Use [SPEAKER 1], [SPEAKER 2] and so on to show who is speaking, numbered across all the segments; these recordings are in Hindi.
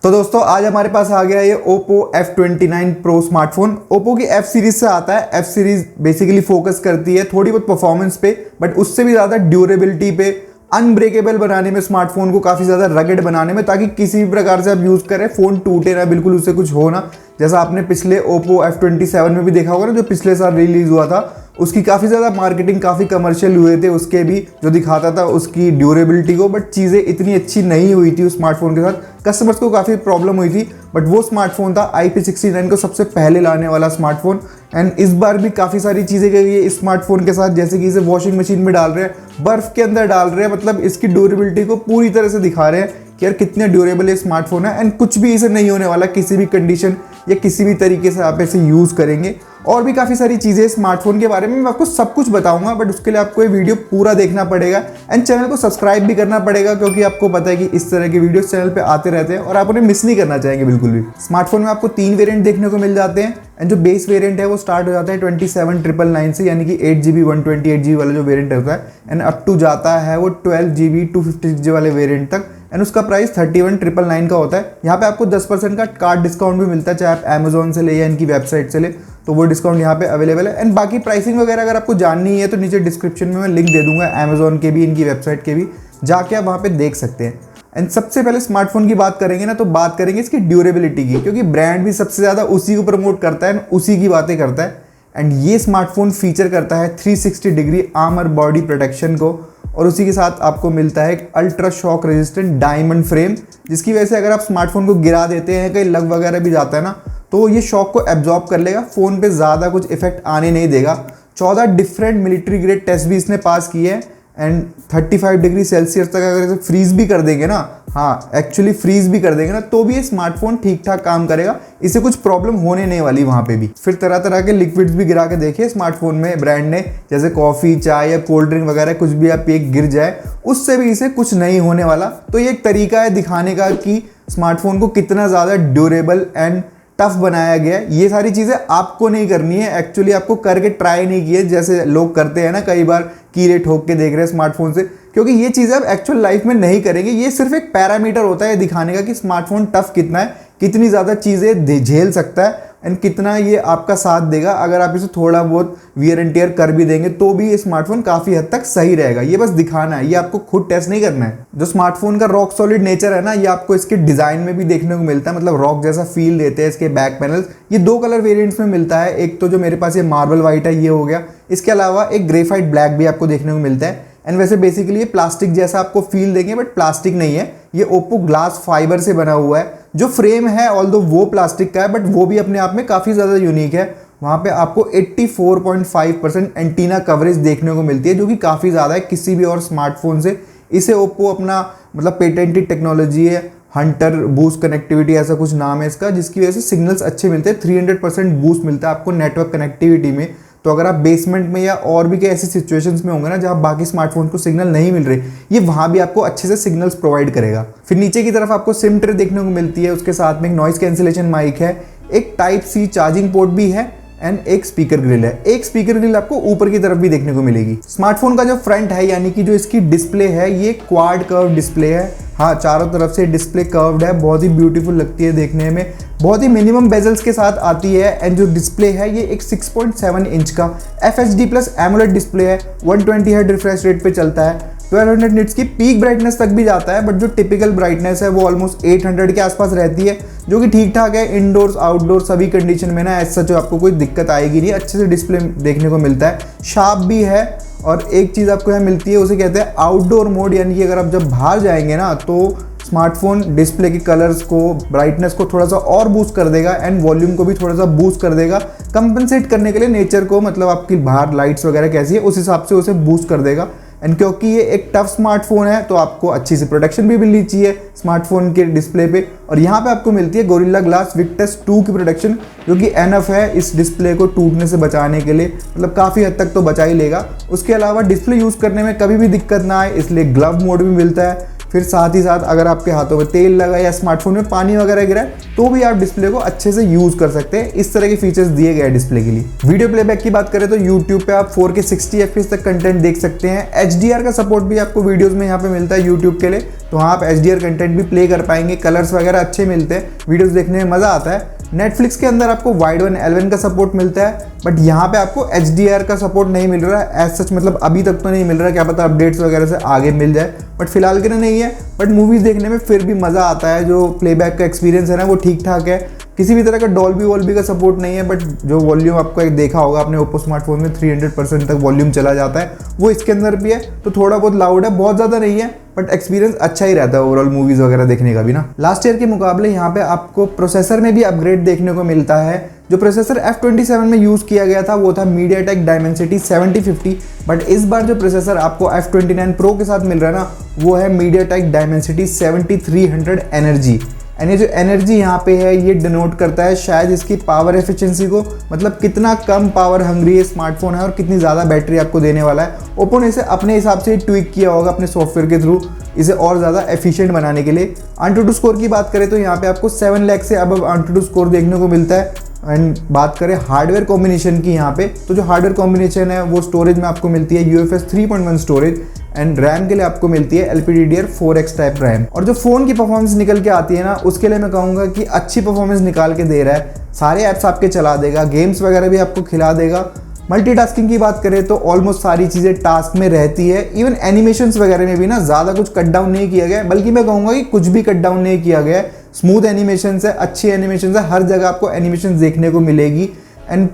[SPEAKER 1] तो दोस्तों आज हमारे पास आ गया ये Oppo F29 Pro smartphone. Oppo की F सीरीज से आता है। F सीरीज बेसिकली फोकस करती है थोड़ी बहुत परफॉर्मेंस पे, बट उससे भी ज़्यादा ड्यूरेबिलिटी पे, अनब्रेकेबल बनाने में, स्मार्टफोन को काफ़ी ज़्यादा रगड़ बनाने में, ताकि किसी भी प्रकार से आप यूज़ करें फ़ोन टूटे ना, बिल्कुल उससे कुछ हो ना। जैसा आपने पिछले Oppo F27 में भी देखा होगा ना, जो पिछले साल रिलीज़ हुआ था, उसकी काफ़ी ज़्यादा मार्केटिंग, काफ़ी कमर्शियल हुए थे उसके भी, जो दिखाता था उसकी ड्यूरेबिलिटी को, बट चीज़ें इतनी अच्छी नहीं हुई थी उस स्मार्टफोन के साथ। कस्टमर्स को काफ़ी प्रॉब्लम हुई थी, बट वो स्मार्टफोन था IP69 को सबसे पहले लाने वाला स्मार्टफोन। एंड इस बार भी काफ़ी सारी चीज़ें करी है इस स्मार्टफोन के साथ, जैसे कि इसे वॉशिंग मशीन में डाल रहे हैं, बर्फ़ के अंदर डाल रहे हैं, मतलब इसकी ड्यूरेबिलिटी को पूरी तरह से दिखा रहे हैं कि यार कितना ड्यूरेबल ये स्मार्टफोन है। एंड कुछ भी इसे नहीं होने वाला, किसी भी कंडीशन या किसी भी तरीके से आप इसे यूज़ करेंगे। और भी काफ़ी सारी चीज़ें स्मार्टफोन के बारे में मैं आपको सब कुछ बताऊंगा, बट उसके लिए आपको ये वीडियो पूरा देखना पड़ेगा एंड चैनल को सब्सक्राइब भी करना पड़ेगा, क्योंकि आपको पता है कि इस तरह के वीडियोस चैनल पे आते रहते हैं और आप उन्हें मिस नहीं करना चाहेंगे बिल्कुल भी। स्मार्टफोन में आपको 3 वेरिएंट देखने को मिल जाते हैं एंड जो बेस वेरिएंट है वो स्टार्ट हो जाता है 27,999 से, यानी कि 8GB 128GB वाला जो वेरिएंट होता है, एंड अप टू जाता है वो 12GB 256GB वाले वेरिएंट तक, एंड उसका प्राइस 31,999 का होता है। यहाँ पे आपको 10% का कार्ड डिस्काउंट भी मिलता है, चाहे आप अमेजोन से ले या इनकी वेबसाइट से ले, तो वो डिस्काउंट यहाँ पे अवेलेबल है। एंड बाकी प्राइसिंग वगैरह अगर आपको जाननी है तो नीचे डिस्क्रिप्शन में मैं लिंक दे दूंगा अमेजोन के भी, इनकी वेबसाइट के भी, जाके आप वहाँ पे देख सकते हैं। एंड सबसे पहले स्मार्टफोन की बात करेंगे ना, तो बात करेंगे इसकी ड्यूरेबिलिटी की, क्योंकि ब्रांड भी सबसे ज़्यादा उसी को प्रमोट करता है, उसी की बातें करता है। एंड ये स्मार्टफोन फीचर करता है 360 डिग्री आर्मर बॉडी प्रोटेक्शन को, और उसी के साथ आपको मिलता है एक ultra shock resistant diamond frame, जिसकी वजह से अगर आप स्मार्टफोन को गिरा देते हैं, कहीं लग वगैरह भी जाता है ना, तो ये शॉक को एब्जॉर्ब कर लेगा, फ़ोन पे ज़्यादा कुछ इफेक्ट आने नहीं देगा। 14 डिफरेंट मिलिट्री ग्रेड टेस्ट भी इसने पास किए हैं, एंड 35 डिग्री सेल्सियस तक अगर इसे फ्रीज भी कर देंगे ना, हाँ एक्चुअली फ्रीज भी कर देंगे ना, तो भी ये स्मार्टफोन ठीक ठाक काम करेगा, इसे कुछ प्रॉब्लम होने नहीं वाली वहाँ पे भी। फिर तरह तरह के लिक्विड्स भी गिरा के देखिए स्मार्टफोन में ब्रांड ने, जैसे कॉफ़ी, चाय या कोल्ड ड्रिंक वगैरह, कुछ भी आप एक गिर जाए उससे भी इसे कुछ नहीं होने वाला। तो ये एक तरीका है दिखाने का कि स्मार्टफोन को कितना ज़्यादा ड्यूरेबल एंड टफ बनाया गया है। ये सारी चीज़ें आपको नहीं करनी है, एक्चुअली आपको करके ट्राई नहीं किए, जैसे लोग करते हैं ना कई बार, कीड़े ठोक के देख रहे हैं स्मार्टफोन से, क्योंकि ये चीज़ें आप एक्चुअल लाइफ में नहीं करेंगे। ये सिर्फ एक पैरामीटर होता है दिखाने का कि स्मार्टफोन टफ कितना है, कितनी ज़्यादा चीज़ें झेल सकता है, एंड कितना ये आपका साथ देगा। अगर आप इसे थोड़ा बहुत वियर एंड टियर कर भी देंगे तो भी ये स्मार्टफोन काफ़ी हद तक सही रहेगा। ये बस दिखाना है, ये आपको खुद टेस्ट नहीं करना है। जो स्मार्टफोन का रॉक सॉलिड नेचर है ना, ये आपको इसके डिज़ाइन में भी देखने को मिलता है, मतलब रॉक जैसा फील देते हैं इसके बैक पैनल्स। ये 2 कलर वेरिएंट्स में मिलता है, एक तो जो मेरे पास ये मार्बल वाइट है ये हो गया, इसके अलावा एक ग्रेफाइट ब्लैक भी आपको देखने को मिलता है। एंड वैसे बेसिकली ये प्लास्टिक जैसा आपको फील देंगे, बट प्लास्टिक नहीं है, ये ओप्पो ग्लास फाइबर से बना हुआ है। जो फ्रेम है ऑल्दो वो प्लास्टिक का है, बट वो भी अपने आप में काफ़ी ज़्यादा यूनिक है। वहाँ पे आपको 84.5% एंटीना कवरेज देखने को मिलती है, जो कि काफ़ी ज़्यादा है किसी भी और स्मार्टफोन से। इसे ओप्पो अपना मतलब पेटेंटेड टेक्नोलॉजी है, हंटर बूस्ट कनेक्टिविटी ऐसा कुछ नाम है इसका, जिसकी वजह से सिग्नल्स अच्छे मिलते हैं। 300% बूस्ट मिलता है आपको नेटवर्क कनेक्टिविटी में। तो अगर आप बेसमेंट में या और भी कई ऐसी सिचुएशंस में होंगे ना जहाँ बाकी स्मार्टफोन को सिग्नल नहीं मिल रहे, ये वहाँ भी आपको अच्छे से सिग्नल्स प्रोवाइड करेगा। फिर नीचे की तरफ आपको सिम ट्रे देखने को मिलती है, उसके साथ में एक नॉइस कैंसिलेशन माइक है, एक टाइप सी चार्जिंग पोर्ट भी है, एंड एक स्पीकर ग्रिल है। एक स्पीकर ग्रिल आपको ऊपर की तरफ भी देखने को मिलेगी। स्मार्टफोन का जो फ्रंट है, यानी कि जो इसकी डिस्प्ले है, ये क्वाड कर्व डिस्प्ले है। हाँ, चारों तरफ से डिस्प्ले कर्व्ड है, बहुत ही ब्यूटीफुल लगती है देखने में, बहुत ही मिनिमम बेजल्स के साथ आती है। एंड जो डिस्प्ले है ये एक 6.7 इंच का FHD+ एमोलेड डिस्प्ले है, 120 हर्ट्ज रिफ्रेश रेट पे चलता है, 1200 निट्स की पीक ब्राइटनेस तक भी जाता है, बट जो टिपिकल ब्राइटनेस है वो ऑलमोस्ट 800 के आसपास रहती है, जो कि ठीक ठाक है। इंडोर्स आउटडोर सभी कंडीशन में ना ऐसा जो आपको कोई दिक्कत आएगी नहीं, अच्छे से डिस्प्ले देखने को मिलता है, शार्प भी है। और एक चीज़ आपको यहाँ मिलती है, उसे कहते हैं आउटडोर मोड, यानी कि अगर आप जब बाहर जाएंगे ना तो स्मार्टफोन डिस्प्ले के कलर्स को, ब्राइटनेस को थोड़ा सा और बूस्ट कर देगा, एंड वॉल्यूम को भी थोड़ा सा बूस्ट कर देगा, कंपनसेट करने के लिए नेचर को, मतलब आपकी बाहर लाइट्स वगैरह कैसी है उस हिसाब से उसे बूस्ट कर देगा। एंड क्योंकि ये एक टफ स्मार्टफोन है तो आपको अच्छी सी प्रोटेक्शन भी मिलनी चाहिए स्मार्टफोन के डिस्प्ले पे, और यहाँ पे आपको मिलती है गोरिल्ला ग्लास विक्टस 2 की प्रोटेक्शन, जो कि एनफ है इस डिस्प्ले को टूटने से बचाने के लिए, मतलब काफ़ी हद तक तो बचा ही लेगा। उसके अलावा डिस्प्ले यूज़ करने में कभी भी दिक्कत ना आए इसलिए ग्लव मोड भी मिलता है, फिर साथ ही साथ अगर आपके हाथों में तेल लगा या स्मार्टफोन में पानी वगैरह गिरा है तो भी आप डिस्प्ले को अच्छे से यूज़ कर सकते हैं। इस तरह के फीचर्स दिए गए हैं डिस्प्ले के लिए। वीडियो प्लेबैक की बात करें तो यूट्यूब पे आप 4K 60 FPS तक कंटेंट देख सकते हैं। HDR का सपोर्ट भी आपको वीडियोज़ में यहाँ पे मिलता है यूट्यूब के लिए, तो वहाँ आप HDR कंटेंट भी प्ले कर पाएंगे। कलर्स वगैरह अच्छे मिलते हैं, वीडियोज़ देखने में मज़ा आता है। नेटफ्लिक्स के अंदर आपको वाइड वन L1 का सपोर्ट मिलता है, बट यहाँ पे आपको HDR का सपोर्ट नहीं मिल रहा है एज सच, मतलब अभी तक तो नहीं मिल रहा, क्या पता अपडेट्स वगैरह से आगे मिल जाए, बट फिलहाल के लिए नहीं है। बट मूवीज़ देखने में फिर भी मज़ा आता है, जो प्लेबैक का एक्सपीरियंस है ना वो ठीक ठाक है। किसी भी तरह का डॉल्बी वॉल्बी का सपोर्ट नहीं है, बट जो वॉल्यूम आपको एक देखा होगा अपने ओप्पो स्मार्टफोन में 300% तक वॉल्यूम चला जाता है, वो इसके अंदर भी है, तो थोड़ा बहुत लाउड है, बहुत ज़्यादा नहीं है, बट एक्सपीरियंस अच्छा ही रहता है ओवरऑल मूवीज़ वगैरह देखने का भी ना। लास्ट ईयर के मुकाबले यहाँ पे आपको प्रोसेसर में भी अपग्रेड देखने को मिलता है। जो प्रोसेसर F27 में यूज़ किया गया था वो था MediaTek Dimensity 7050, बट इस बार जो प्रोसेसर आपको F29 Pro के साथ मिल रहा है ना वो है MediaTek Dimensity 7300 Energy। एंड ये जो एनर्जी यहाँ पे है ये डिनोट करता है शायद इसकी पावर एफिशिएंसी को, मतलब कितना कम पावर हंग्री ये स्मार्टफोन है और कितनी ज़्यादा बैटरी आपको देने वाला है। ओप्पो ने इसे अपने हिसाब से ट्विक किया होगा अपने सॉफ्टवेयर के थ्रू इसे और ज़्यादा एफिशिएंट बनाने के लिए। AnTuTu स्कोर की बात करें तो यहाँ पे आपको 7 लाख से अब AnTuTu स्कोर देखने को मिलता है। एंड बात करें हार्डवेयर कॉम्बिनेशन की यहाँ पे, तो जो हार्डवेयर कॉम्बिनेशन है वो स्टोरेज में आपको मिलती है UFS 3.1 स्टोरेज, एंड रैम के लिए आपको मिलती है LPDDR4X टाइप रैम। और जो फ़ोन की परफॉर्मेंस निकल के आती है ना उसके लिए मैं कहूँगा कि अच्छी परफॉर्मेंस निकाल के दे रहा है। सारे ऐप्स आपके चला देगा, गेम्स वगैरह भी आपको खिला देगा। मल्टीटास्किंग की बात करें तो ऑलमोस्ट सारी चीज़ें टास्क में रहती है। इवन एनिमेशंस वगैरह में भी ना ज़्यादा कुछ कट डाउन नहीं किया गया है, बल्कि मैं कहूँगा कि कुछ भी कट डाउन नहीं किया गया है। स्मूथ एनिमेशंस है, अच्छी एनिमेशंस है, हर जगह आपको एनिमेशंस देखने को मिलेगी। एंड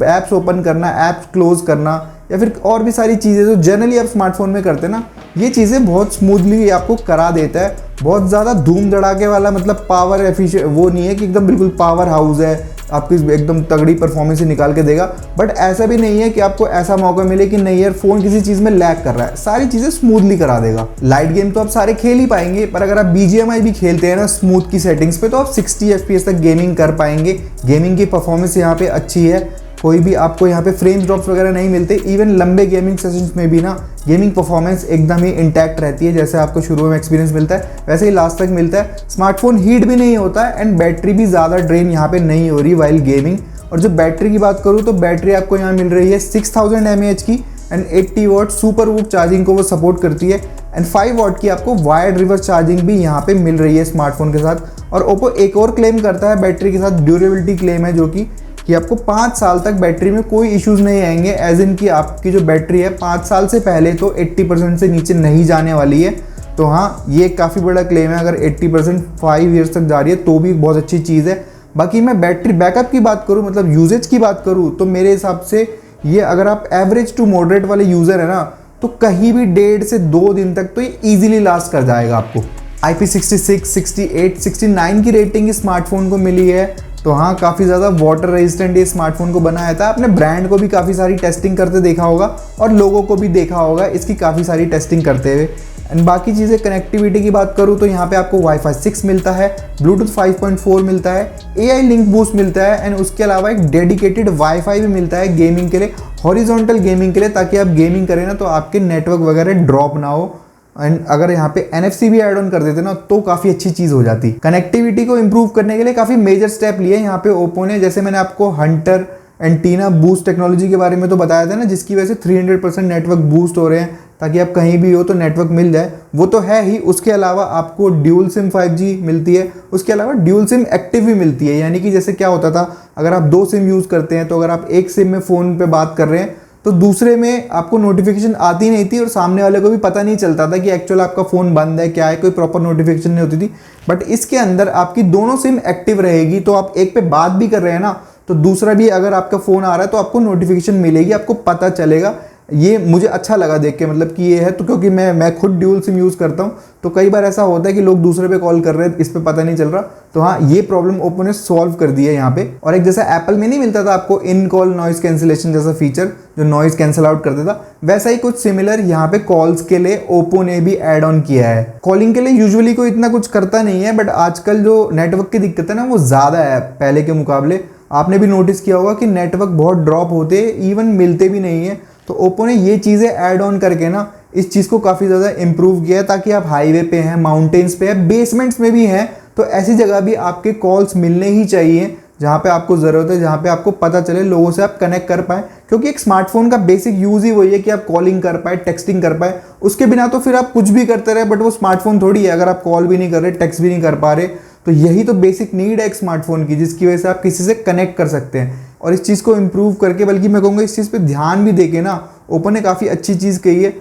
[SPEAKER 1] ऐप्स ओपन करना, ऐप्स क्लोज करना या फिर और भी सारी चीज़ें जो जनरली आप स्मार्टफोन में करते हैं ना, ये चीज़ें बहुत स्मूथली आपको करा देता है। बहुत ज़्यादा धूम धड़ाके वाला मतलब पावर एफिशिएंट वो नहीं है कि एकदम बिल्कुल पावर हाउस है, आपकी एकदम तगड़ी परफॉर्मेंस ही निकाल के देगा। बट ऐसा भी नहीं है कि आपको ऐसा मौका मिले कि नहीं यार फ़ोन किसी चीज़ में लैग कर रहा है, सारी चीज़ें स्मूथली करा देगा। लाइट गेम तो आप सारे खेल ही पाएंगे, पर अगर आप BGMI भी खेलते हैं ना स्मूथ की सेटिंग्स पे तो आप 60 FPS तक गेमिंग कर पाएंगे। गेमिंग की परफॉर्मेंस यहाँ पे अच्छी है, कोई भी आपको यहाँ पे फ्रेम ड्रॉप्स वगैरह नहीं मिलते। इवन लंबे गेमिंग सेशंस में भी ना गेमिंग परफॉर्मेंस एकदम ही इंटैक्ट रहती है, जैसे आपको शुरू में एक्सपीरियंस मिलता है वैसे ही लास्ट तक मिलता है। स्मार्टफोन हीट भी नहीं होता है एंड बैटरी भी ज़्यादा ड्रेन यहाँ पे नहीं हो रही वाइल गेमिंग। और जो बैटरी की बात करूँ तो बैटरी आपको यहाँ मिल रही है 6000 mAh की and 80 watt super VOOC charging को वो सपोर्ट करती है। एंड 5 वाट की आपको वायर्ड रिवर्स चार्जिंग भी यहाँ पे मिल रही है स्मार्टफोन के साथ। और ओप्पो एक और क्लेम करता है बैटरी के साथ, ड्यूरेबिलिटी क्लेम है, जो कि आपको 5 साल तक बैटरी में कोई इश्यूज़ नहीं आएंगे। एज इन की आपकी जो बैटरी है 5 साल से पहले तो 80% से नीचे नहीं जाने वाली है। तो हाँ, ये काफ़ी बड़ा क्लेम है। अगर 80% 5 ईयर्स तक जा रही है तो भी बहुत अच्छी चीज़ है। बाकी मैं बैटरी बैकअप की बात करूँ, मतलब यूजेज की बात करूँ, तो मेरे हिसाब से ये अगर आप एवरेज टू मॉडरेट वाले यूज़र है ना तो कहीं भी 1.5 से 2 दिन तक तो ये ईजिली लास्ट कर जाएगा आपको। IP66, 68, 69 की रेटिंग इस स्मार्टफोन को मिली है। तो हाँ, काफ़ी ज़्यादा वाटर रेजिस्टेंट ये स्मार्टफोन को बनाया था। आपने ब्रांड को भी काफ़ी सारी टेस्टिंग करते देखा होगा और लोगों को भी देखा होगा इसकी काफ़ी सारी टेस्टिंग करते हुए। एंड बाकी चीज़ें कनेक्टिविटी की बात करूँ तो यहाँ पे आपको Wi-Fi 6 मिलता है, Bluetooth 5.4 मिलता है, AI लिंक बूस्ट मिलता है एंड उसके अलावा एक डेडिकेटेड वाईफाई भी मिलता है गेमिंग के लिए, हॉरिजॉन्टल गेमिंग के लिए, ताकि आप गेमिंग करें ना तो आपके नेटवर्क वगैरह ड्रॉप ना हो। एंड अगर यहाँ पे NFC भी ऐड ऑन कर देते ना तो काफ़ी अच्छी चीज़ हो जाती। कनेक्टिविटी को इंप्रूव करने के लिए काफ़ी मेजर स्टेप लिए यहाँ पे ओप्पो ने। जैसे मैंने आपको हंटर एंटीना बूस्ट टेक्नोलॉजी के बारे में तो बताया था ना, जिसकी वजह से 300% नेटवर्क बूस्ट हो रहे हैं ताकि आप कहीं भी हो तो नेटवर्क मिल जाए, वो तो है ही। उसके अलावा आपको ड्यूल सिम 5G मिलती है, उसके अलावा ड्यूल सिम एक्टिव भी मिलती है। यानी कि जैसे क्या होता था, अगर आप 2 सिम यूज़ करते हैं तो अगर आप एक सिम में फ़ोन पे बात कर रहे हैं तो दूसरे में आपको नोटिफिकेशन आती नहीं थी और सामने वाले को भी पता नहीं चलता था कि एक्चुअल आपका फ़ोन बंद है क्या है, कोई प्रॉपर नोटिफिकेशन नहीं होती थी। बट इसके अंदर आपकी दोनों सिम एक्टिव रहेगी, तो आप एक पे बात भी कर रहे हैं ना तो दूसरा भी अगर आपका फ़ोन आ रहा है तो आपको नोटिफिकेशन मिलेगी, आपको पता चलेगा। ये मुझे अच्छा लगा देख के, मतलब कि ये है तो क्योंकि मैं खुद ड्यूल सिम यूज़ करता हूँ तो कई बार ऐसा होता है कि लोग दूसरे पे कॉल कर रहे हैं, इस पे पता नहीं चल रहा। तो हाँ, ये प्रॉब्लम ओप्पो ने सॉल्व कर दी है यहाँ पे। और एक जैसा एप्पल में नहीं मिलता था आपको इन कॉल नॉइस कैंसिलेशन जैसा फीचर जो नॉइस कैंसिल आउट कर देता, वैसा ही कुछ सिमिलर यहाँ पे कॉल्स के लिए ओप्पो ने भी ऐड ऑन किया है। कॉलिंग के लिए यूजुअली कोई इतना कुछ करता नहीं है, बट आजकल जो नेटवर्क की दिक्कत है ना वो ज़्यादा है पहले के मुकाबले। आपने भी नोटिस किया होगा कि नेटवर्क बहुत ड्रॉप होते, इवन मिलते भी नहीं है। तो ओप्पो ने ये चीज़ें ऐड ऑन करके ना इस चीज़ को काफ़ी ज़्यादा इम्प्रूव किया है, ताकि आप हाईवे पे हैं, माउंटेन्स पे हैं, बेसमेंट्स में भी हैं, तो ऐसी जगह भी आपके कॉल्स मिलने ही चाहिए जहाँ पे आपको ज़रूरत है, जहाँ पे आपको पता चले, लोगों से आप कनेक्ट कर पाए। क्योंकि एक स्मार्टफोन का बेसिक यूज़ ही वही है कि आप कॉलिंग कर पाए, टेक्सटिंग कर पाए। उसके बिना तो फिर आप कुछ भी करते रहे, बट वो स्मार्टफोन थोड़ी है। अगर आप कॉल भी नहीं कर रहे, टेक्स्ट भी नहीं कर पा रहे, तो यही तो बेसिक नीड है एक स्मार्टफोन की, जिसकी वजह से आप किसी से कनेक्ट कर सकते हैं। और इस चीज़ को इम्प्रूव करके, बल्कि मैं कहूँगा इस चीज़ पे ध्यान भी देके ना, ओप्पो ने काफ़ी अच्छी चीज़ कही है।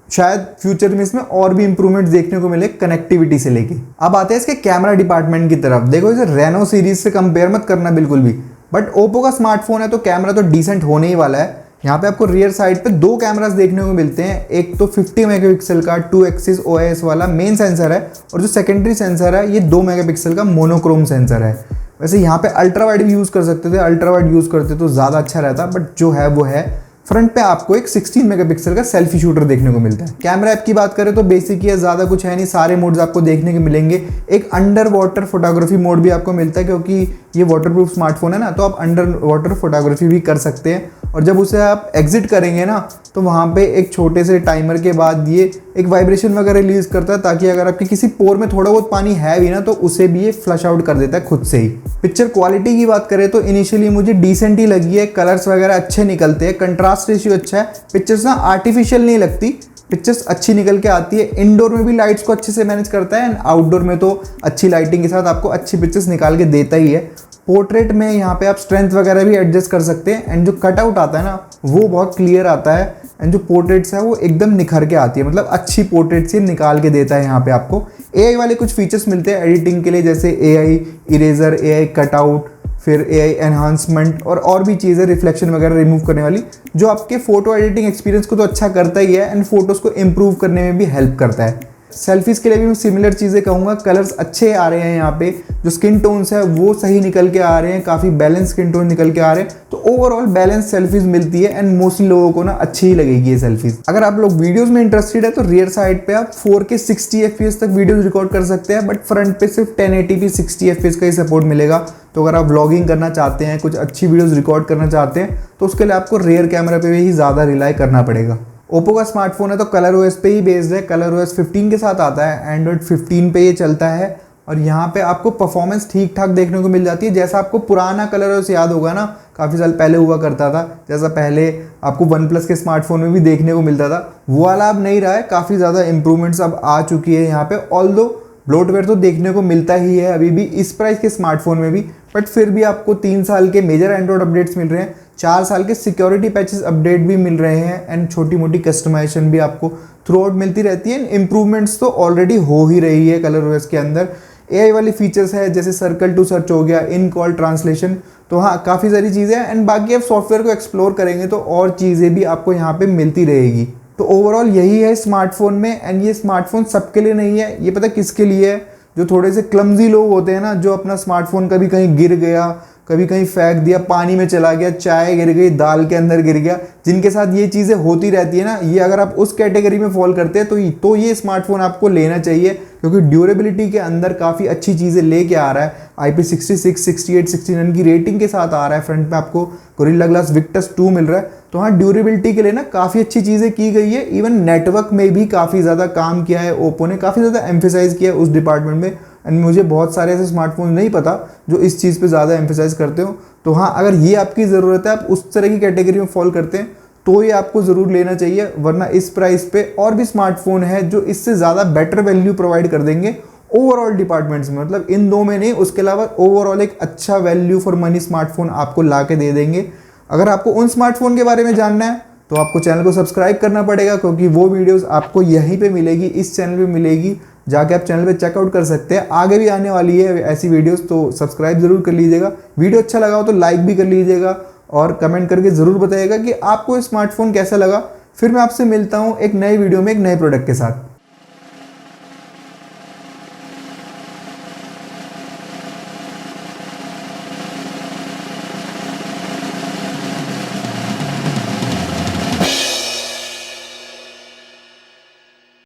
[SPEAKER 1] शायद फ्यूचर में इसमें और भी इंप्रूवमेंट देखने को मिले कनेक्टिविटी से लेके। अब आते हैं इसके कैमरा डिपार्टमेंट की तरफ। देखो इसे रेनो सीरीज से कंपेयर मत करना बिल्कुल भी, बट ओप्पो का स्मार्टफोन है तो कैमरा तो डिसेंट होने ही वाला है। यहाँ पे आपको रियर साइड पे 2 कैमरास देखने को मिलते हैं। एक तो 50 मेगापिक्सल का 2 एक्सिस OIS वाला मेन सेंसर है, और जो सेकेंडरी सेंसर है ये 2 मेगापिक्सल का मोनोक्रोम सेंसर है। वैसे यहाँ पे अल्ट्रा वाइड भी यूज़ कर सकते थे, अल्ट्रा वाइड यूज़ करते तो ज़्यादा अच्छा रहता, बट जो है वो है। फ्रंट पे आपको एक 16 मेगापिक्सल का सेल्फी शूटर देखने को मिलता है। कैमरा ऐप की बात करें तो बेसिक ही है, ज़्यादा कुछ है नहीं, सारे मोड्स आपको देखने को मिलेंगे। एक अंडर वाटर फोटोग्राफी मोड भी आपको मिलता है, क्योंकि ये वाटरप्रूफ स्मार्टफोन है ना, तो आप अंडर वाटर फोटोग्राफी भी कर सकते हैं। और जब उसे आप एग्जिट करेंगे ना, तो वहाँ पे एक छोटे से टाइमर के बाद ये एक वाइब्रेशन वगैरह रिलीज करता है, ताकि अगर आपके किसी पोर में थोड़ा बहुत पानी है भी ना, तो उसे भी ये फ्लश आउट कर देता है खुद से ही। पिक्चर क्वालिटी की बात करें तो इनिशियली मुझे डिसेंट ही लगी है, कलर्स वगैरह अच्छे निकलते हैं, कंट्रास्ट रेशियो अच्छा है, पिक्चर्स ना आर्टिफिशियल नहीं लगती, पिक्चर्स अच्छी निकल के आती है। इंडोर में भी लाइट्स को अच्छे से मैनेज करता है, एंड आउटडोर में तो अच्छी लाइटिंग के साथ आपको अच्छी पिक्चर्स निकाल के देता ही है। पोर्ट्रेट में यहाँ पे आप स्ट्रेंथ वगैरह भी एडजस्ट कर सकते हैं, एंड जो कटआउट आता है ना वो बहुत क्लियर आता है, एंड जो पोर्ट्रेट्स है वो एकदम निखर के आती है, मतलब अच्छी पोर्ट्रेट्स ही निकाल के देता है। यहाँ पे आपको AI वाले कुछ फीचर्स मिलते हैं एडिटिंग के लिए, जैसे AI इरेजर, AI कटआउट, फिर AI एनहांसमेंट और भी चीज़ें, रिफ्लेक्शन वगैरह रिमूव करने वाली, जो आपके फोटो एडिटिंग एक्सपीरियंस को तो अच्छा करता ही है, एंड फोटोज़ को इम्प्रूव करने में भी हेल्प करता है। सेल्फीज़ के लिए भी मैं सिमिलर चीज़ें कहूँगा, कलर्स अच्छे आ रहे हैं, यहाँ पे जो स्किन टोन्स है वो सही निकल के आ रहे हैं, काफ़ी बैलेंस स्किन टोन निकल के आ रहे हैं, तो ओवरऑल बैलेंस सेल्फीज़ मिलती है, एंड मोस्टली लोगों को ना अच्छी ही लगेगी ये सेल्फीज़। अगर आप लोग वीडियोस में इंटरेस्टेड है तो रियर साइड पे आप 4K 60 FPS तक वीडियोस रिकॉर्ड कर सकते हैं, बट फ्रंट पे सिर्फ 1080p 60 FPS का ही सपोर्ट मिलेगा। तो अगर आप व्लॉगिंग करना चाहते हैं, कुछ अच्छी वीडियोज़ रिकॉर्ड करना चाहते हैं, तो उसके लिए आपको रियर कैमरा पे ही ज़्यादा रिलाई करना पड़ेगा। ओप्पो का स्मार्टफोन है तो कलर OS पे ही बेस्ड है, कलर OS 15 के साथ आता है, एंड्रॉइड 15 पे ये चलता है, और यहाँ पे आपको परफॉर्मेंस ठीक ठाक देखने को मिल जाती है। जैसा आपको पुराना कलर OS याद होगा ना, काफ़ी साल पहले हुआ करता था, जैसा पहले आपको OnePlus के स्मार्टफोन में भी देखने को मिलता था, वो वाला अब नहीं रहा है। काफ़ी ज़्यादा इंप्रूवमेंट्स अब आ चुकी है यहाँ पे, ऑल्दो ब्लोटवेयर तो देखने को मिलता ही है अभी भी इस प्राइस के स्मार्टफोन में भी, बट फिर भी आपको 3 साल के मेजर एंड्रॉइड अपडेट्स मिल रहे हैं, 4 साल के सिक्योरिटी पैचेस अपडेट भी मिल रहे हैं, एंड छोटी मोटी कस्टमाइजेशन भी आपको थ्रू आउट मिलती रहती है। इंप्रूवमेंट्स तो ऑलरेडी हो ही रही है कलर OS के अंदर। AI वाली फीचर्स है, जैसे सर्कल टू सर्च हो गया, इन कॉल ट्रांसलेशन, तो हाँ काफ़ी सारी चीज़ें हैं, एंड बाकी आप सॉफ्टवेयर को एक्सप्लोर करेंगे तो और चीज़ें भी आपको यहाँ पे मिलती रहेगी। तो ओवरऑल यही है स्मार्टफोन में, एंड ये स्मार्टफोन सबके लिए नहीं है, ये पता किसके लिए है? जो थोड़े से क्लमजी लोग होते हैं ना, जो अपना स्मार्टफोन कभी कहीं गिर गया, कभी कहीं फेंक दिया, पानी में चला गया, चाय गिर गई, दाल के अंदर गिर गया, जिनके साथ ये चीज़ें होती रहती है ना, ये अगर आप उस कैटेगरी में फॉल करते हैं तो ये स्मार्टफोन आपको लेना चाहिए, क्योंकि ड्यूरेबिलिटी के अंदर काफ़ी अच्छी चीज़ें लेके आ रहा है। IP66, 68, 69 की रेटिंग के साथ आ रहा है। फ्रंट में आपको गोरिल्ला ग्लास विक्टस 2 मिल रहा है, तो हाँ ड्यूरेबिलिटी के लिए ना काफ़ी अच्छी चीज़ें की गई है। इवन नेटवर्क में भी काफ़ी ज़्यादा काम किया है, ओप्पो ने काफ़ी ज़्यादा एम्फेसाइज किया है उस डिपार्टमेंट में, एंड मुझे बहुत सारे ऐसे स्मार्टफोन नहीं पता जो इस चीज़ पे ज़्यादा एम्फेसाइज करते हो। तो हाँ, अगर ये आपकी ज़रूरत है, आप उस तरह की कैटेगरी में फॉल करते हैं, तो ये आपको ज़रूर लेना चाहिए, वरना इस प्राइस पे और भी स्मार्टफोन है जो इससे ज़्यादा बेटर वैल्यू प्रोवाइड कर देंगे ओवरऑल डिपार्टमेंट्स में। मतलब इन 2 में नहीं, उसके अलावा ओवरऑल एक अच्छा वैल्यू फॉर मनी स्मार्टफोन आपको ला के दे देंगे। अगर आपको उन स्मार्टफोन के बारे में जानना है तो आपको चैनल को सब्सक्राइब करना पड़ेगा, क्योंकि वो वीडियोस आपको यहीं पे मिलेगी, इस चैनल पे मिलेगी, जाके आप चैनल पे चेकआउट कर सकते हैं। आगे भी आने वाली है ऐसी वीडियोस, तो सब्सक्राइब जरूर कर लीजिएगा। वीडियो अच्छा लगा हो तो लाइक भी कर लीजिएगा, और कमेंट करके ज़रूर बताइएगा कि आपको स्मार्टफोन कैसा लगा। फिर मैं आपसे मिलता हूँ एक नई वीडियो में एक नए प्रोडक्ट के साथ।